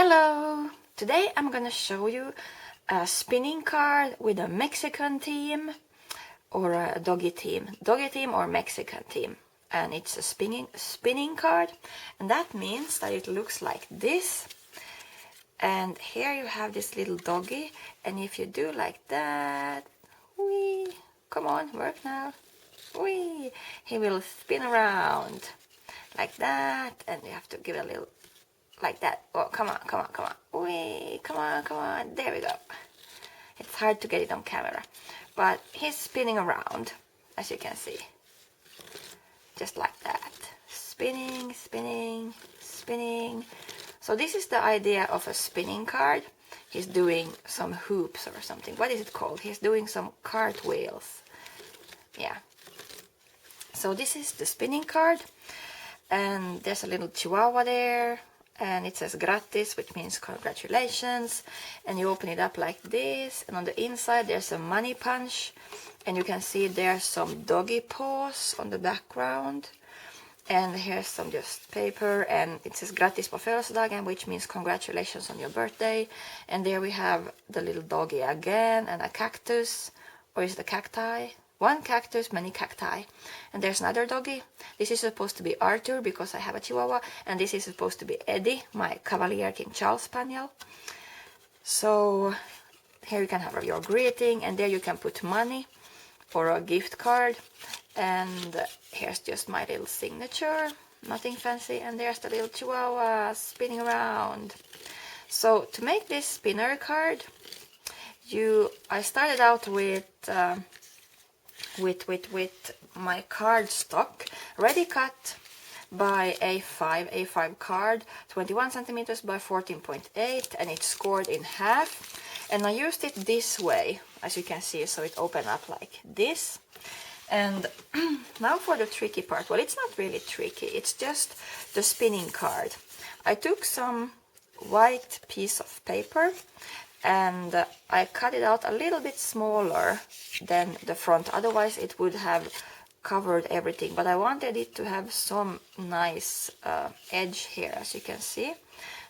Hello! Today I'm gonna show you a spinning card with a Mexican theme or a doggy theme or Mexican theme. And it's a spinning card, and that means that it looks like this. And here you have this little doggy, and if you do like that, wee, come on, work now, wee, he will spin around like that, and you have to give it a little like that. Oh, come on, come on, come on. Wee, come on, come on. There we go. It's hard to get it on camera, but he's spinning around, as you can see. Just like that. Spinning, spinning, spinning. So this is the idea of a spinning card. He's doing some hoops or something. What is it called? He's doing some cartwheels. Yeah. So this is the spinning card. And there's a little Chihuahua there. And it says gratis, which means congratulations. And you open it up like this, and on the inside there's a money punch, and you can see there's some doggy paws on the background, and here's some just paper, and it says gratis på födelsedagen, which means congratulations on your birthday. And there we have the little doggy again, and a cactus, or is it a cacti? One cactus, many cacti. And there's another doggy. This is supposed to be Arthur because I have a Chihuahua, and this is supposed to be Eddie, my Cavalier King Charles Spaniel. So here you can have your greeting, and there you can put money or a gift card. And here's just my little signature, nothing fancy. And there's the little Chihuahua spinning around. So to make this spinner card, I started out with my card stock ready cut by A5 card, 21 centimeters by 14.8, and it's scored in half. And I used it this way, as you can see, so it opened up like this. And now for the tricky part. Well, it's not really tricky, it's just the spinning card. I took some white piece of paper, and I cut it out a little bit smaller than the front, otherwise it would have covered everything, but I wanted it to have some nice edge here, as you can see.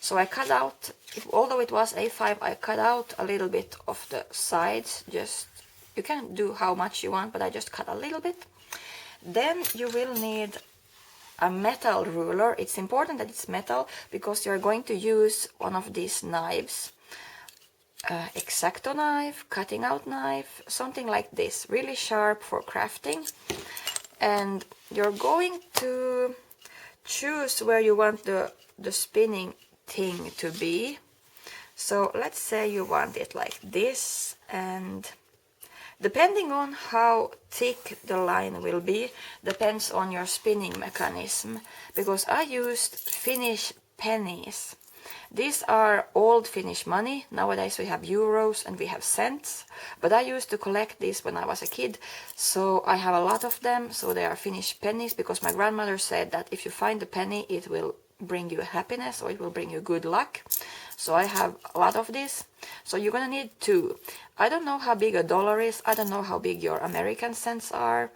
So I cut out, although it was A5, I cut out a little bit of the sides. Just, you can do how much you want, but I just cut a little bit. Then you will need a metal ruler. It's important that it's metal because you're going to use one of these knives. X-Acto knife, cutting out knife, something like this, really sharp for crafting. And you're going to choose where you want the spinning thing to be. So let's say you want it like this, and depending on how thick the line will be, depends on your spinning mechanism, because I used Finnish pennies. These are old Finnish money. Nowadays we have euros and we have cents, but I used to collect these when I was a kid, so I have a lot of them. So they are Finnish pennies, because my grandmother said that if you find a penny, it will bring you happiness, or it will bring you good luck. So I have a lot of this. So you're gonna need two. I don't know how big a dollar is. I don't know how big your American cents are.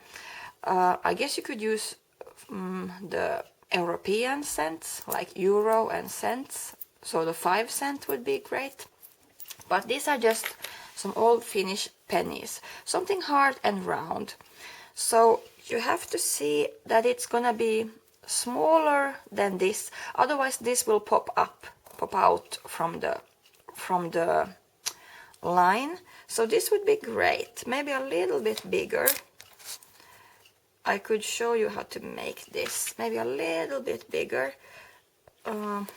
I guess you could use the European cents, like euro and cents. So the 5 cent would be great. But these are just some old Finnish pennies. Something hard and round. So you have to see that it's gonna be smaller than this. Otherwise this will pop out from the line. So this would be great. Maybe a little bit bigger. I could show you how to make this. Maybe a little bit bigger.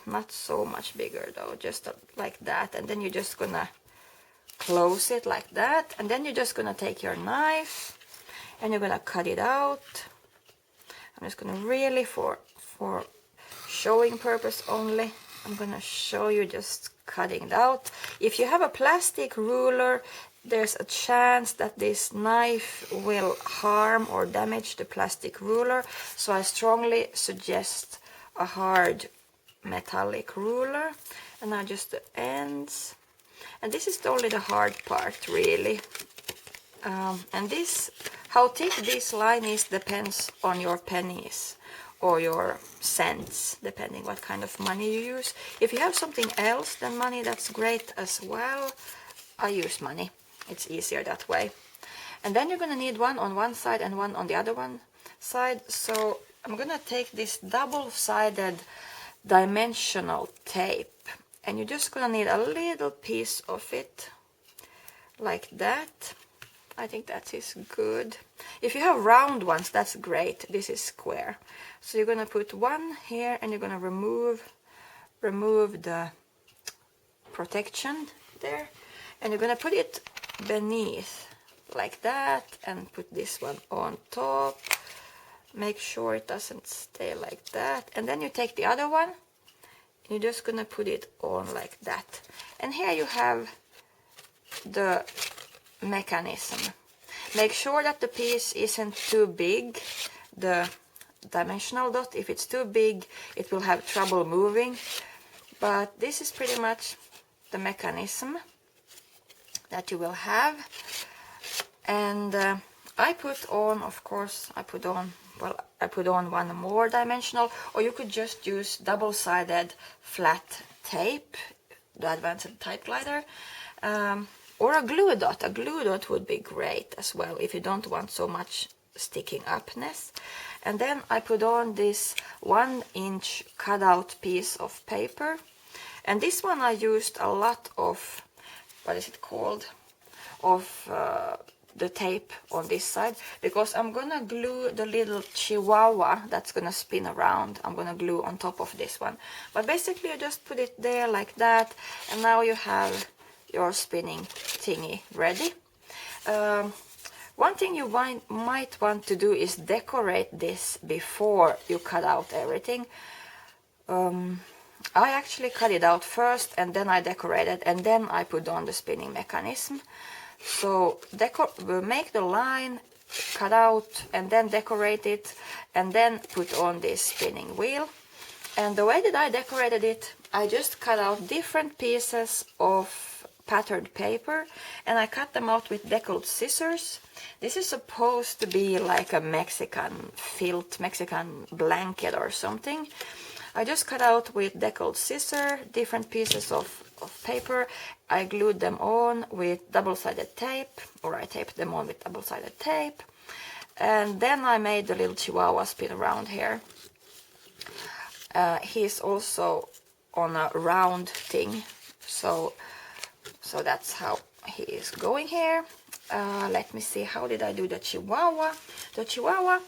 Not so much bigger though, just like that. And then you're just gonna close it like that, and then you're just gonna take your knife and you're gonna cut it out. I'm just gonna really, for showing purpose only, I'm gonna show you just cutting it out. If you have a plastic ruler, there's a chance that this knife will harm or damage the plastic ruler, so I strongly suggest a hard metallic ruler. And now just the ends, and this is only the hard part really. And this, how thick this line is, depends on your pennies. or your cents, depending what kind of money you use. If you have something else than money, that's great as well. I use money. It's easier that way. And then you're going to need one on one side and one on the other one side. So I'm going to take this double-sided dimensional tape, and you're just going to need a little piece of it, like that. I think that is good. If you have round ones, that's great. This is square. So you're going to put one here, and you're going to remove the protection there, and you're going to put it beneath like that, and put this one on top. Make sure it doesn't stay like that. And then you take the other one, and you're just going to put it on like that. And here you have the mechanism. Make sure that the piece isn't too big, the dimensional dot. If it's too big, it will have trouble moving. But this is pretty much the mechanism that you will have. And I put on, of course, I put on one more dimensional, or you could just use double-sided flat tape, the advanced type glider. Or a glue dot. A glue dot would be great as well if you don't want so much sticking upness. And then I put on this 1-inch cutout piece of paper. And this one I used a lot of, what is it called? Of the tape on this side, because I'm gonna glue the little Chihuahua that's gonna spin around. I'm gonna glue on top of this one. But basically you just put it there like that, and now you have your spinning thingy ready. One thing you might want to do is decorate this before you cut out everything. I actually cut it out first, and then I decorated, and then I put on the spinning mechanism. So make the line, cut out, and then decorate it, and then put on this spinning wheel. And the way that I decorated it, I just cut out different pieces of patterned paper, and I cut them out with deckled scissors. This is supposed to be like a Mexican felt, Mexican blanket or something. I just cut out with deckled scissors different pieces of paper. I glued them on with double-sided tape, or I taped them on with double-sided tape. And then I made the little Chihuahua spin around here. He's also on a round thing, so that's how he is going here. Let me see, how did I do the Chihuahua? The Chihuahua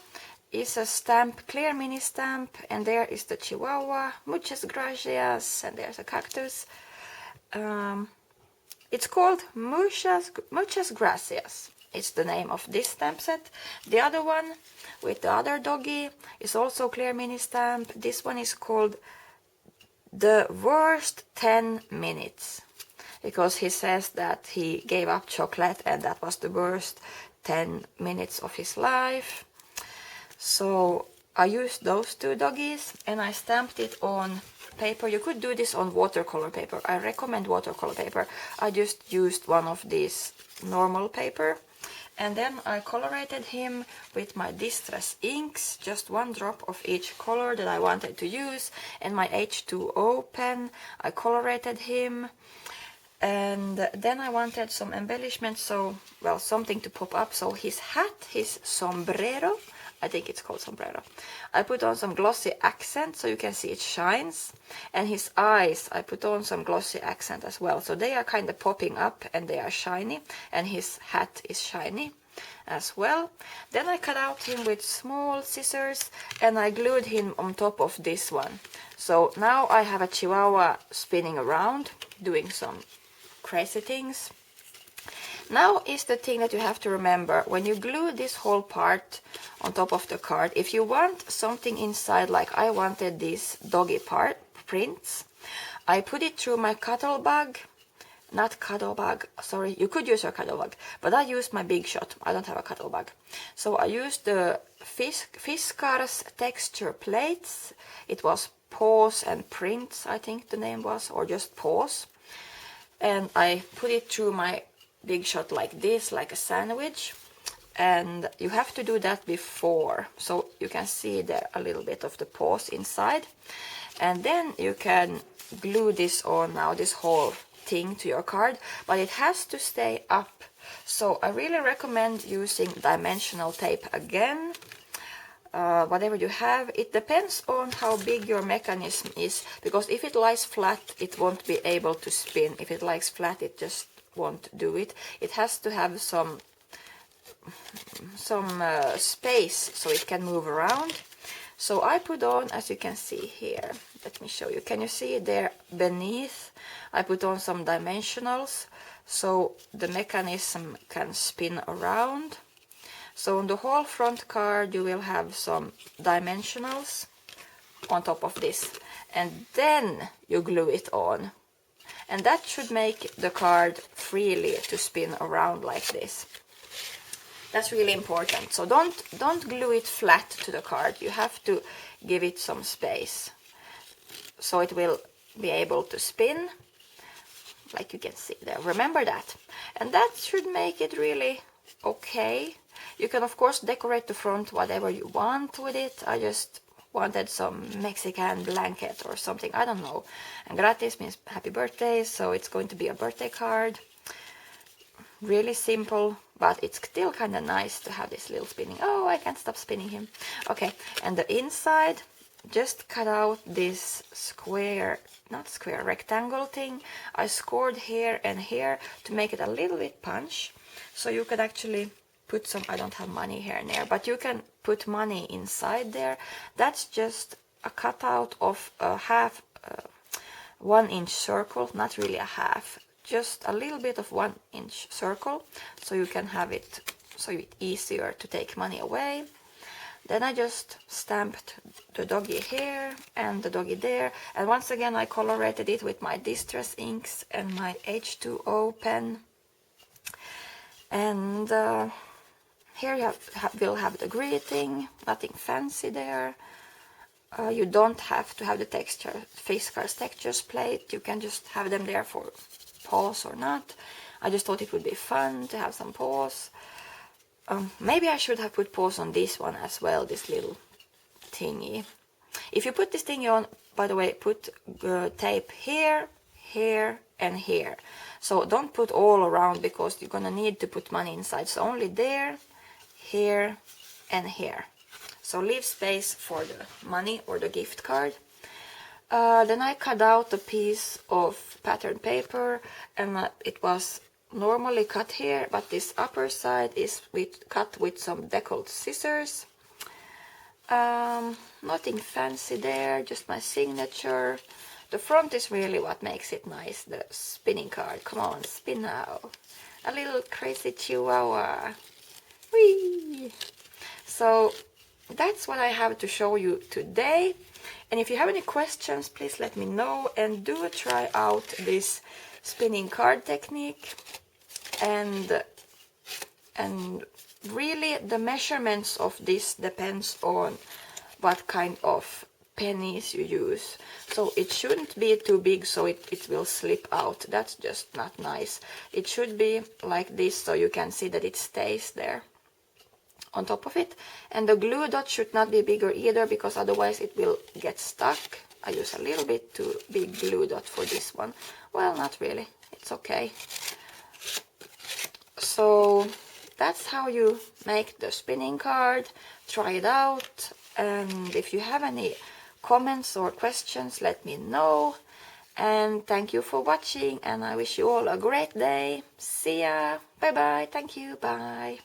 is a stamp, clear mini stamp, and there is the Chihuahua, muchas gracias, and there's a cactus. It's called muchas gracias. It's the name of this stamp set. The other one with the other doggy is also clear mini stamp. This one is called the worst 10 minutes. Because he says that he gave up chocolate and that was the worst 10 minutes of his life. So I used those two doggies and I stamped it on paper. You could do this on watercolor paper. I recommend watercolor paper. I just used one of these normal paper. And then I colorated him with my Distress inks, just one drop of each color that I wanted to use. And my H2O pen, I colorated him. And then I wanted some embellishment, so, well, something to pop up. So his hat, his sombrero, I think it's called sombrero. I put on some glossy accent so you can see it shines. And his eyes, I put on some glossy accent as well. So they are kind of popping up and they are shiny. And his hat is shiny as well. Then I cut out him with small scissors and I glued him on top of this one. So now I have a Chihuahua spinning around, doing some crazy things. Now is the thing that you have to remember. When you glue this whole part on top of the card, if you want something inside, like I wanted these doggy prints, I put it through my cuddle bag. Not cuddle bag, sorry, you could use your cuddle bag, but I used my Big Shot. I don't have a cuddle bag. So I used the Fiskars texture plates. It was Paws and Prints, I think the name was, or just Paws. And I put it through my Big Shot like this, like a sandwich. and you have to do that before, so you can see there a little bit of the paws inside, and then you can glue this on now, this whole thing to your card, but it has to stay up. So I really recommend using dimensional tape again. Whatever you have, it depends on how big your mechanism is, because if it lies flat it won't be able to spin. If it lies flat it just won't do it. It has to have some space so it can move around. So I put on, as you can see here, let me show you, can you see there beneath, I put on some dimensionals so the mechanism can spin around. So on the whole front card you will have some dimensionals on top of this, and then you glue it on, and that should make the card freely to spin around like this. That's really important. So don't glue it flat to the card. You have to give it some space so it will be able to spin, like you can see there. Remember that. And that should make it really okay. You can of course decorate the front whatever you want with it. I just wanted some Mexican blanket or something, I don't know. And gratis means happy birthday, so it's going to be a birthday card. Really simple, but it's still kind of nice to have this little spinning. Oh, I can't stop spinning him. Okay, and the inside, just cut out this square, not square, rectangle thing. I scored here and here to make it a little bit punch, so you can actually put some, I don't have money here and there, but you can put money inside there. That's just a cutout of a half 1 inch circle, not really a half, just a little bit of 1 inch circle, so you can have it so it's easier to take money away. Then I just stamped the doggy here and the doggy there, and once again I colorated it with my Distress inks and my H2O pen. And here you will have the greeting, nothing fancy there. You don't have to have the texture, face cards textures plate, you can just have them there for paws or not. I just thought it would be fun to have some paws. Maybe I should have put paws on this one as well, this little thingy. If you put this thingy on, by the way, put tape here, here and here. So don't put all around because you're gonna need to put money inside. So only there, here and here. So leave space for the money or the gift card. Then I cut out a piece of pattern paper, and it was normally cut here, but this upper side is cut with some deckled scissors. Nothing fancy there, just my signature. The front is really what makes it nice, the spinning card. Come on, spin now. A little crazy Chihuahua. Whee! So that's what I have to show you today. And if you have any questions, please let me know, and do try out this spinning card technique. And really the measurements of this depends on what kind of pennies you use. So it shouldn't be too big so it will slip out. That's just not nice. It should be like this so you can see that it stays there on top of it. And the glue dot should not be bigger either, because otherwise it will get stuck. I use a little bit too big glue dot for this one. Well, not really, it's okay. So that's how you make the spinning card. Try it out, and if you have any comments or questions, let me know. And thank you for watching, and I wish you all a great day. See ya. Bye bye. Thank you. Bye.